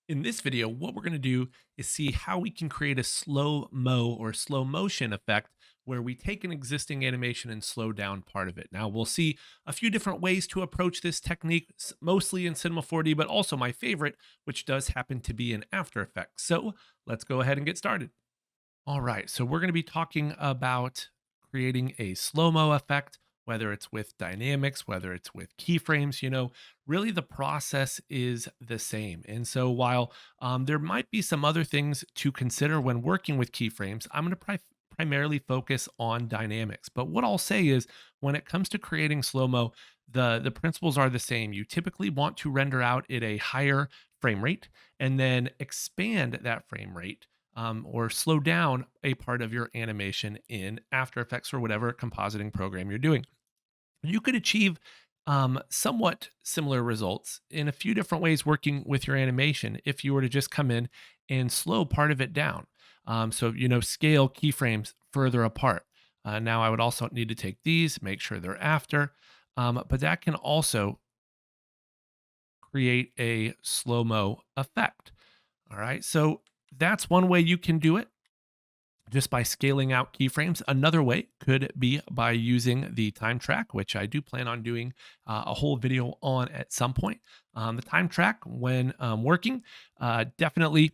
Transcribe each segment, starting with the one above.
In this video, what we're going to do is see how we can create a slow-mo or slow motion effect where we take an existing animation and slow down part of it. Now, we'll see a few different ways to approach this technique, mostly in Cinema 4D, but also my favorite, which does happen to be in After Effects. So let's go ahead and get started. All right, so we're going to be talking about creating a slow-mo effect, whether it's with dynamics, whether it's with keyframes, really the process is the same. And so while there might be some other things to consider when working with keyframes, I'm going to primarily focus on dynamics. But what I'll say is when it comes to creating slow-mo, the principles are the same. You typically want to render out at a higher frame rate and then expand that frame rate or slow down a part of your animation in After Effects or whatever compositing program you're doing. You could achieve somewhat similar results in a few different ways working with your animation if you were to just come in and slow part of it down. Scale keyframes further apart. Now, I would also need to take these, make sure they're after, but that can also create a slow mo effect. All right. So that's one way you can do it just by scaling out keyframes. Another way could be by using the time track, which I do plan on doing a whole video on at some point. The time track, when working, definitely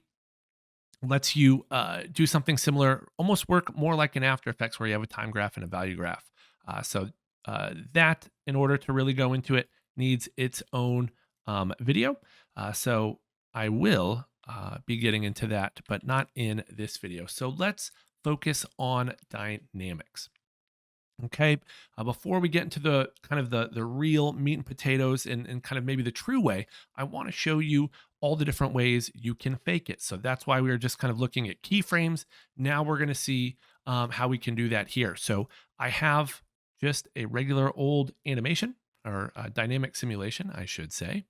lets you do something similar, almost work more like in After Effects where you have a time graph and a value graph. That, in order to really go into it, needs its own video. So I will be getting into that, but not in this video. So let's focus on dynamics. Okay. Before we get into the kind of the real meat and potatoes and kind of maybe the true way, I want to show you all the different ways you can fake it. So that's why we were just kind of looking at keyframes. Now we're going to see how we can do that here. So I have just a regular old animation or dynamic simulation, I should say.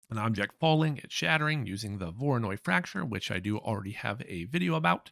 An object falling, it's shattering using the Voronoi fracture, which I do already have a video about.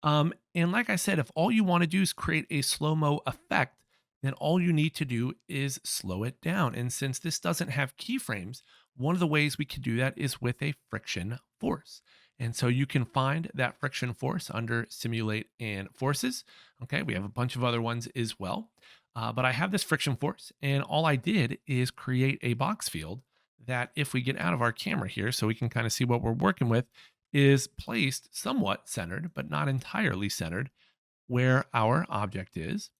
And like I said, if all you want to do is create a slow mo effect, then all you need to do is slow it down. And since this doesn't have keyframes, one of the ways we can do that is with a friction force. And so you can find that friction force under simulate and forces. Okay, we have a bunch of other ones as well. But I have this friction force, and all I did is create a box field that, if we get out of our camera here so we can kind of see what we're working with, is placed somewhat centered, but not entirely centered, where our object is.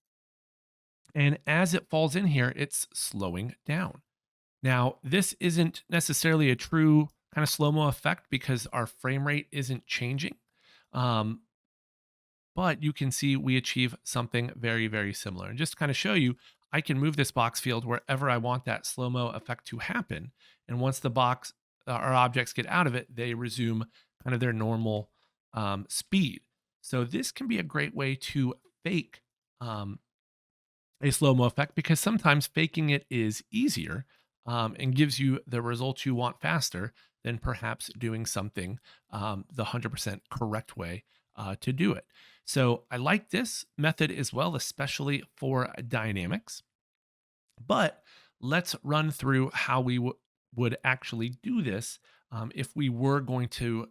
And as it falls in here, it's slowing down. Now, this isn't necessarily a true kind of slow mo effect because our frame rate isn't changing. Um, but you can see we achieve something very, very similar. And just to kind of show you, I can move this box field wherever I want that slow mo effect to happen. And once the box or objects get out of it, they resume kind of their normal speed. So this can be a great way to fake um, a slow mo effect because sometimes faking it is easier and gives you the results you want faster than perhaps doing something the 100% correct way to do it. So I like this method as well, especially for dynamics. But let's run through how we would actually do this if we were going to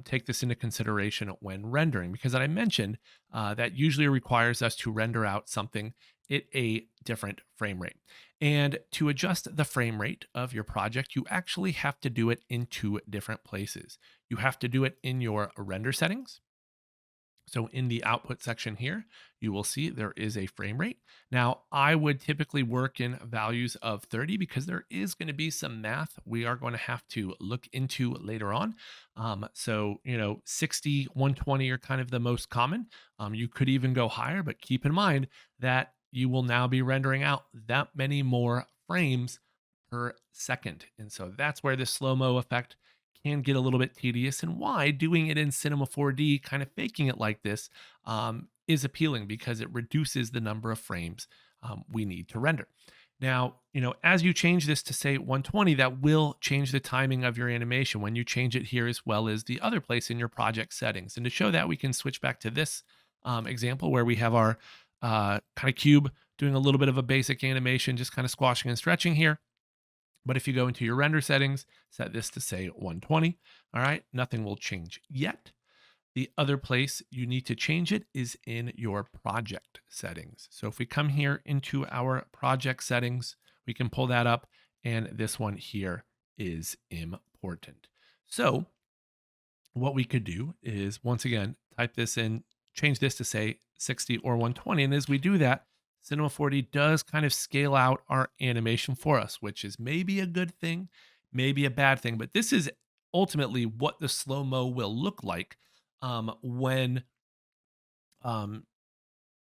take this into consideration when rendering, because I mentioned that usually requires us to render out something at a different frame rate. And to adjust the frame rate of your project, you actually have to do it in two different places. You have to do it in your render settings. So in the output section here, you will see there is a frame rate. Now, I would typically work in values of 30 because there is going to be some math we are going to have to look into later on. 60, 120 are kind of the most common. You could even go higher, but keep in mind that you will now be rendering out that many more frames per second. And so that's where the slow-mo effect can get a little bit tedious, and why doing it in Cinema 4D, kind of faking it like this, is appealing because it reduces the number of frames we need to render. Now, as you change this to say 120, that will change the timing of your animation when you change it here as well as the other place in your project settings. And to show that, we can switch back to this example where we have our kind of cube doing a little bit of a basic animation, just kind of squashing and stretching here. But if you go into your render settings, set this to say 120, all right, nothing will change yet. The other place you need to change it is in your project settings. So if we come here into our project settings, we can pull that up, and this one here is important. So what we could do is, once again, type this in, change this to say 60 or 120. And as we do that, Cinema 4D does kind of scale out our animation for us, which is maybe a good thing, maybe a bad thing. But this is ultimately what the slow-mo will look like when um,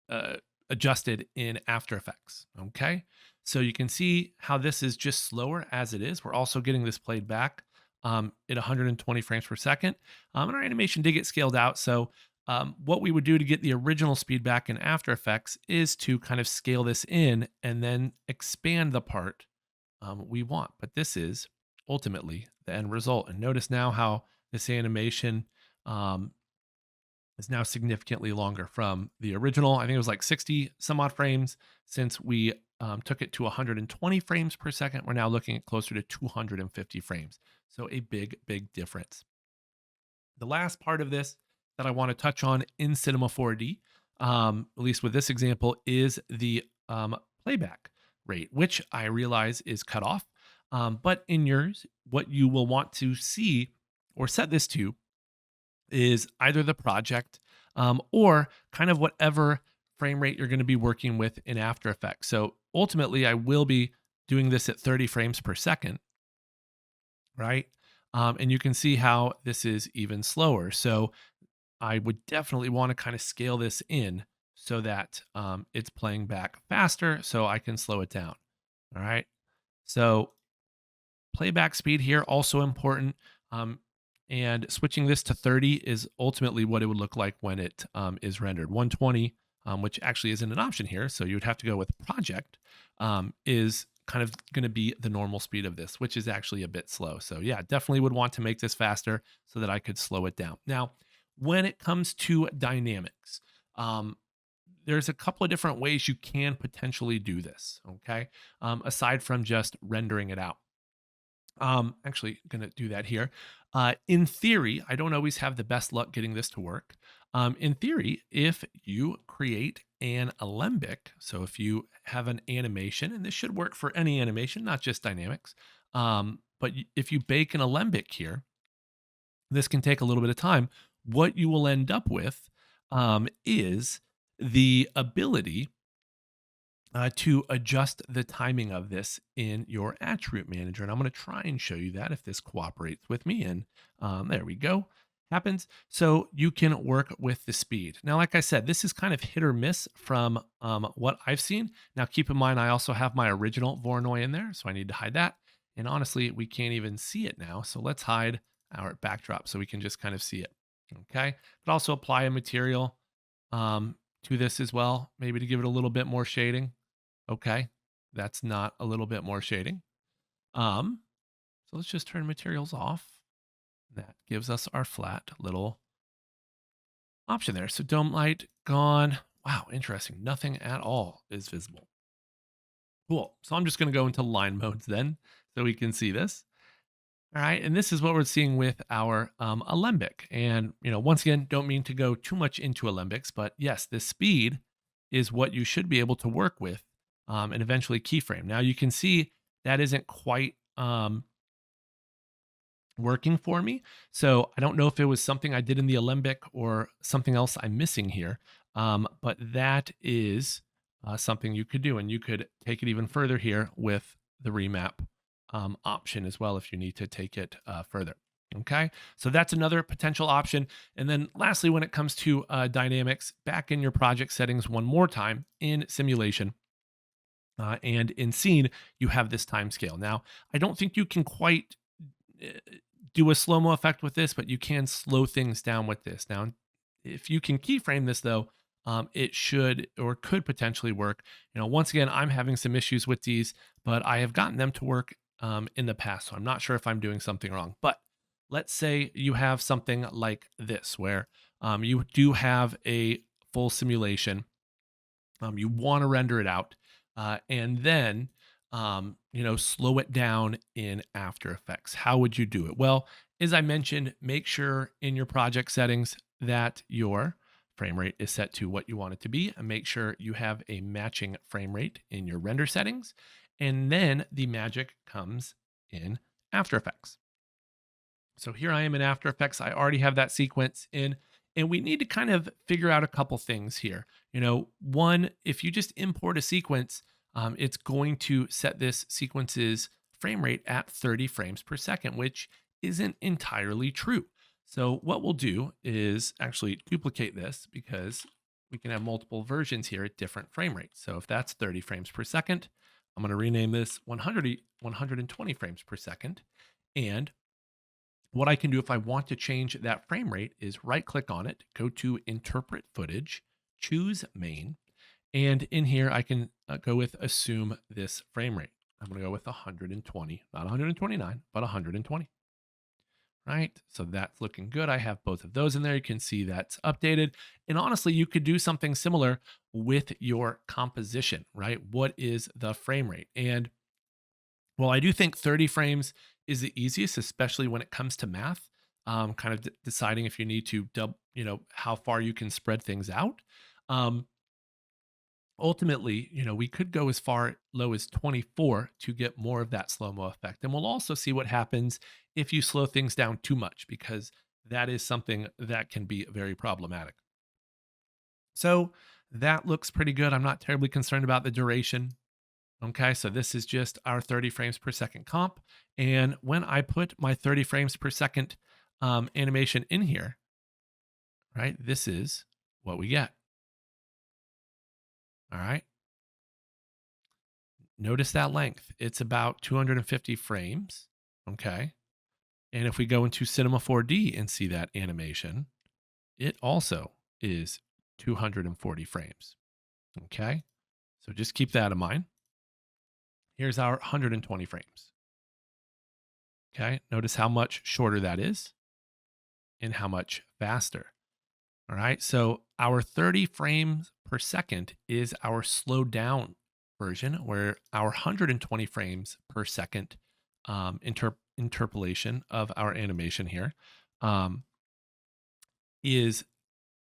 uh, adjusted in After Effects. Okay. So you can see how this is just slower as it is. We're also getting this played back at 120 frames per second. And our animation did get scaled out. So what we would do to get the original speed back in After Effects is to kind of scale this in and then expand the part we want. But this is ultimately the end result. And notice now how this animation um, is now significantly longer from the original. I think it was like 60 some odd frames. Since we took it to 120 frames per second, we're now looking at closer to 250 frames. So a big, big difference. The last part of this that I want to touch on in Cinema 4D, at least with this example, is the playback rate, which I realize is cut off. But in yours, what you will want to see or set this to is either the project or kind of whatever frame rate you're going to be working with in After Effects. So ultimately, I will be doing this at 30 frames per second, right? And you can see how this is even slower. So I would definitely want to kind of scale this in so that it's playing back faster so I can slow it down. All right. So playback speed here also important. And switching this to 30 is ultimately what it would look like when it is rendered. 120, which actually isn't an option here, so you would have to go with project, is kind of going to be the normal speed of this, which is actually a bit slow. So yeah, definitely would want to make this faster so that I could slow it down. Now, when it comes to dynamics, there's a couple of different ways you can potentially do this, okay? Aside from just rendering it out. Actually gonna do that here. In theory, I don't always have the best luck getting this to work. In theory, if you create an alembic, so if you have an animation, and this should work for any animation, not just dynamics, but if you bake an alembic here, this can take a little bit of time. What you will end up with is the ability to adjust the timing of this in your attribute manager. And I'm going to try and show you that if this cooperates with me. And there we go. Happens. So you can work with the speed. Now, like I said, this is kind of hit or miss from what I've seen. Now, keep in mind, I also have my original Voronoi in there, so I need to hide that. And honestly, we can't even see it now. So let's hide our backdrop so we can just kind of see it. Okay. But also apply a material to this as well, maybe to give it a little bit more shading. Okay, that's not a little bit more shading. So let's just turn materials off. That gives us our flat little option there. So dome light gone. Wow, interesting. Nothing at all is visible. Cool. So I'm just going to go into line modes then so we can see this. All right, and this is what we're seeing with our Alembic. And, once again, don't mean to go too much into Alembics, but yes, the speed is what you should be able to work with and eventually keyframe. Now you can see that isn't quite working for me. So I don't know if it was something I did in the Alembic or something else I'm missing here. But that is something you could do. And you could take it even further here with the remap option as well if you need to take it further. Okay, so that's another potential option. And then lastly, when it comes to dynamics, back in your project settings one more time in simulation. And in scene, you have this time scale. Now, I don't think you can quite do a slow-mo effect with this, but you can slow things down with this. Now, if you can keyframe this though, it should or could potentially work. Once again, I'm having some issues with these, but I have gotten them to work in the past. So I'm not sure if I'm doing something wrong. But let's say you have something like this, where you do have a full simulation. You want to render it out. And then slow it down in After Effects? How would you do it? Well, as I mentioned, make sure in your project settings that your frame rate is set to what you want it to be, and make sure you have a matching frame rate in your render settings. And then the magic comes in After Effects. So here I am in After Effects. I already have that sequence in, and we need to kind of figure out a couple things here. One, if you just import a sequence, it's going to set this sequence's frame rate at 30 frames per second, which isn't entirely true. So what we'll do is actually duplicate this because we can have multiple versions here at different frame rates. So if that's 30 frames per second, I'm going to rename this 120 frames per second. And what I can do if I want to change that frame rate is right click on it, go to interpret footage, choose main, and in here I can go with assume this frame rate. I'm going to go with 120, not 129, but 120. Right, so that's looking good. I have both of those in there. You can see that's updated. And honestly, you could do something similar with your composition, right? What is the frame rate? And well, I do think 30 frames is the easiest, especially when it comes to math. Kind of deciding if you need to how far you can spread things out. Um, Ultimately, we could go as far low as 24 to get more of that slow-mo effect. And we'll also see what happens if you slow things down too much, because that is something that can be very problematic. So that looks pretty good. I'm not terribly concerned about the duration. Okay, so this is just our 30 frames per second comp. And when I put my 30 frames per second animation in here, right, this is what we get. All right. Notice that length. It's about 250 frames. Okay. And if we go into Cinema 4D and see that animation, it also is 240 frames. Okay. So just keep that in mind. Here's our 120 frames. Okay. Notice how much shorter that is and how much faster. All right. So our 30 frames per second is our slowed down version, where our 120 frames per second interpolation of our animation here um, is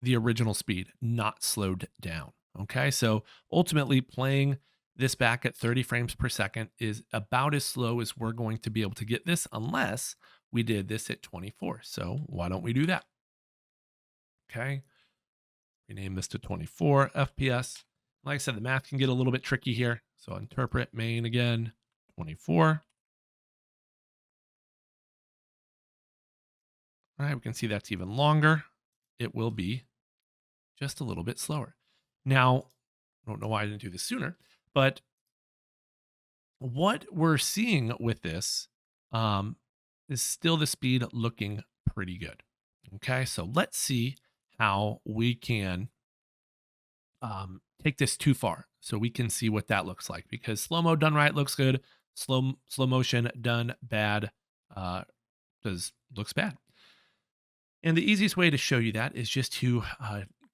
the original speed, not slowed down. Okay. So ultimately, playing this back at 30 frames per second is about as slow as we're going to be able to get this, unless we did this at 24. So why don't we do that? Okay. Rename this to 24 FPS. Like I said, the math can get a little bit tricky here. So interpret main again, 24. All right, we can see that's even longer. It will be just a little bit slower. Now, I don't know why I didn't do this sooner, but what we're seeing with this is still the speed looking pretty good. Okay, so let's see how we can take this too far so we can see what that looks like, because slow-mo done right looks good. Slow motion done bad looks bad. And the easiest way to show you that is just to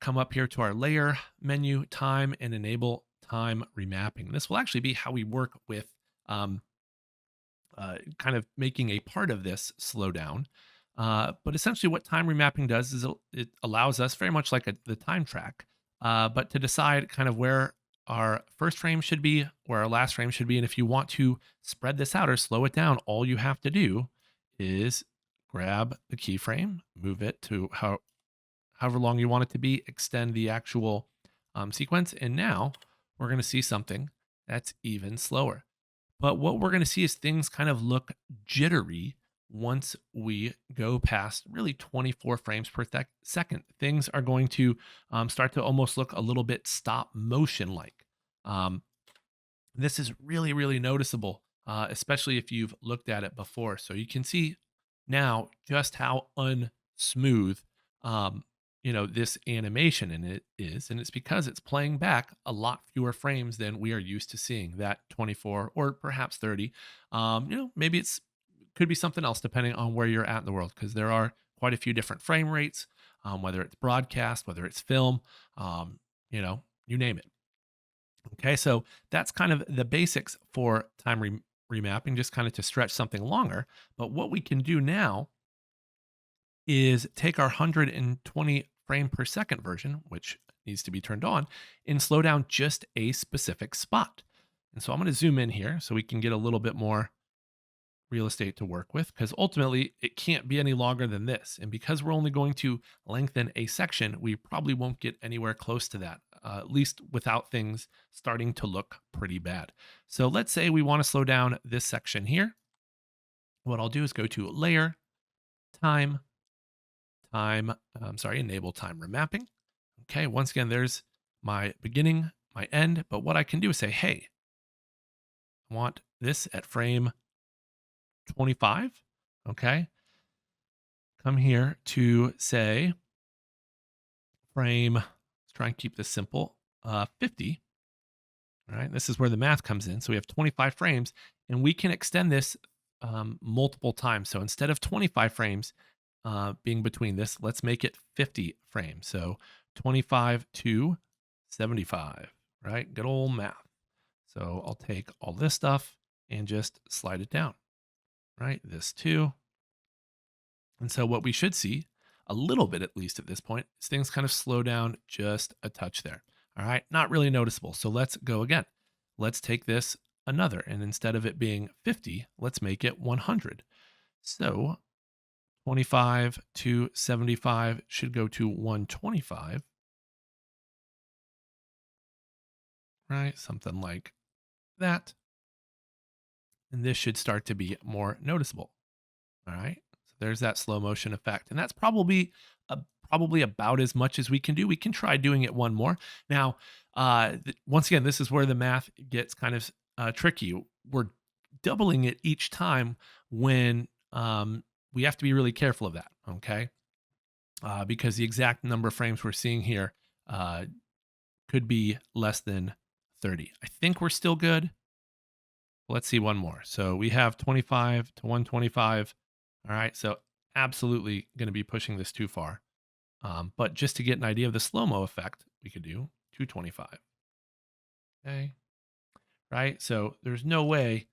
come up here to our layer menu, time, and enable time remapping. This will actually be how we work with kind of making a part of this slow down. But essentially what time remapping does is it allows us, very much like the time track, but to decide kind of where our first frame should be, where our last frame should be. And if you want to spread this out or slow it down, all you have to do is grab the keyframe, move it to however long you want it to be, extend the actual sequence. And now we're going to see something that's even slower. But what we're going to see is things kind of look jittery once we go past really 24 frames per second. Things are going to start to almost look a little bit stop motion like. This is really, really noticeable, especially if you've looked at it before. So you can see now just how unsmooth this animation and it is, and it's because it's playing back a lot fewer frames than we are used to seeing, that 24 or perhaps 30. Maybe it's could be something else depending on where you're at in the world, because there are quite a few different frame rates, whether it's broadcast, whether it's film, you name it. Okay, so that's kind of the basics for remapping, just kind of to stretch something longer. But what we can do now is take our 120 frame per second version, which needs to be turned on, and slow down just a specific spot. And so I'm going to zoom in here so we can get a little bit more real estate to work with, because ultimately it can't be any longer than this. And because we're only going to lengthen a section, we probably won't get anywhere close to that, at least without things starting to look pretty bad. So let's say we want to slow down this section here. What I'll do is go to layer, time, enable time remapping. Okay, once again, there's my beginning, my end. But what I can do is say, hey, I want this at frame 25. Okay, come here to say frame, let's try and keep this simple, 50. All right, this is where the math comes in. So we have 25 frames, and we can extend this multiple times. So instead of 25 frames being between this, let's make it 50 frames. So 25 to 75, right? Good old math. So I'll take all this stuff and just slide it down, right? This too. And so what we should see, a little bit at least at this point, is things kind of slow down just a touch there. All right, not really noticeable. So let's go again. Let's take this another, and instead of it being 50, let's make it 100. So 25 to 75 should go to 125, right? Something like that. And this should start to be more noticeable. All right. So there's that slow motion effect. And that's probably about as much as we can do. We can try doing it one more. Now, once again, this is where the math gets kind of tricky. We're doubling it each time when we have to be really careful of that. Okay. Because the exact number of frames we're seeing here could be less than 30. I think we're still good. Let's see one more. So we have 25 to 125. All right. So absolutely going to be pushing this too far. But just to get an idea of the slow-mo effect, we could do 225. Okay. Right. So there's no way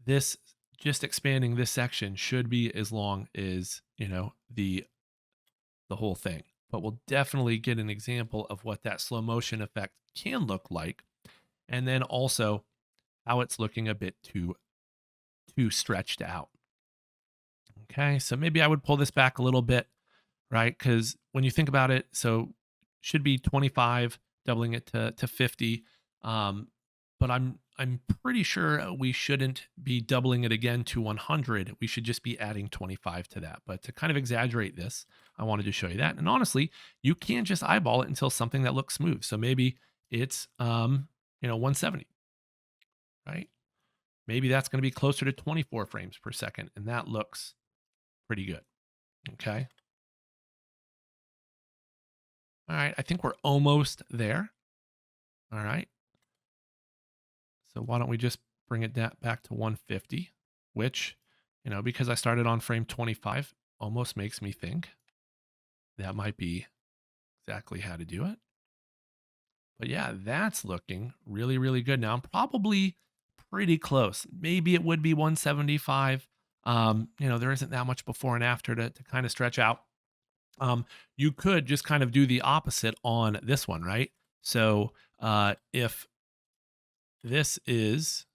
this just expanding this section should be as long as, the whole thing. But we'll definitely get an example of what that slow motion effect can look like. And then also how it's looking a bit too stretched out. Okay, so maybe I would pull this back a little bit, right? Because when you think about it, so should be 25, doubling it to 50. But I'm pretty sure we shouldn't be doubling it again to 100. We should just be adding 25 to that. But to kind of exaggerate this, I wanted to show you that. And honestly, you can't just eyeball it until something that looks smooth. So maybe it's 170, right? Maybe that's going to be closer to 24 frames per second, and that looks pretty good. Okay. All right. I think we're almost there. All right. So why don't we just bring it back to 150, which, because I started on frame 25, almost makes me think that might be exactly how to do it. But yeah, that's looking really, really good. Now I'm probably pretty close. Maybe it would be 175. There isn't that much before and after to kind of stretch out. You could just kind of do the opposite on this one, right? So if this is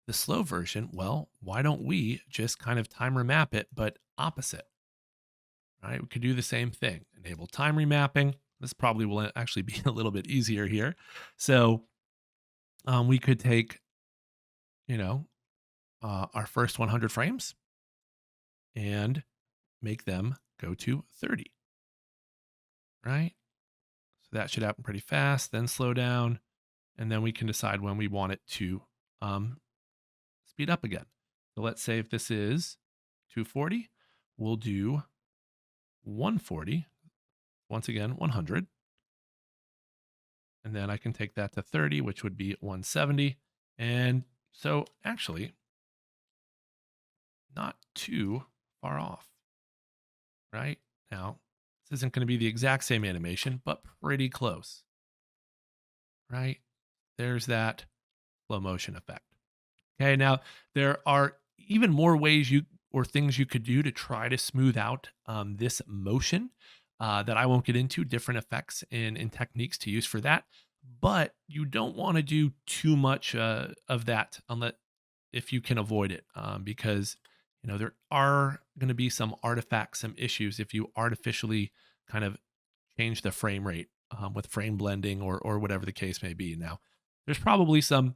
the slow version, well, why don't we just kind of time remap it, but opposite, right? We could do the same thing, enable time remapping. This probably will actually be a little bit easier here. So we could take, our first 100 frames and make them go to 30, right? So that should happen pretty fast, then slow down, and then we can decide when we want it to speed up again. So let's say if this is 240, we'll do 140, once again, 100. And then I can take that to 30, which would be 170. And so actually, not too far off, right? Now, this isn't going to be the exact same animation, but pretty close. right? There's that slow motion effect. Okay, now there are even more ways you or things you could do to try to smooth out this motion that I won't get into, different effects and techniques to use for that. But you don't want to do too much of that unless if you can avoid it, because there are going to be some artifacts, some issues if you artificially kind of change the frame rate with frame blending or whatever the case may be. Now, there's probably some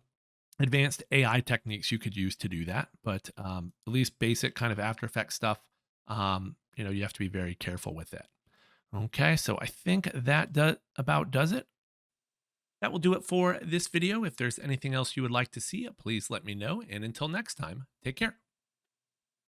advanced AI techniques you could use to do that, but at least basic kind of After Effects stuff, you have to be very careful with it. Okay, so I think that about does it. That will do it for this video. If there's anything else you would like to see, please let me know. And until next time, take care.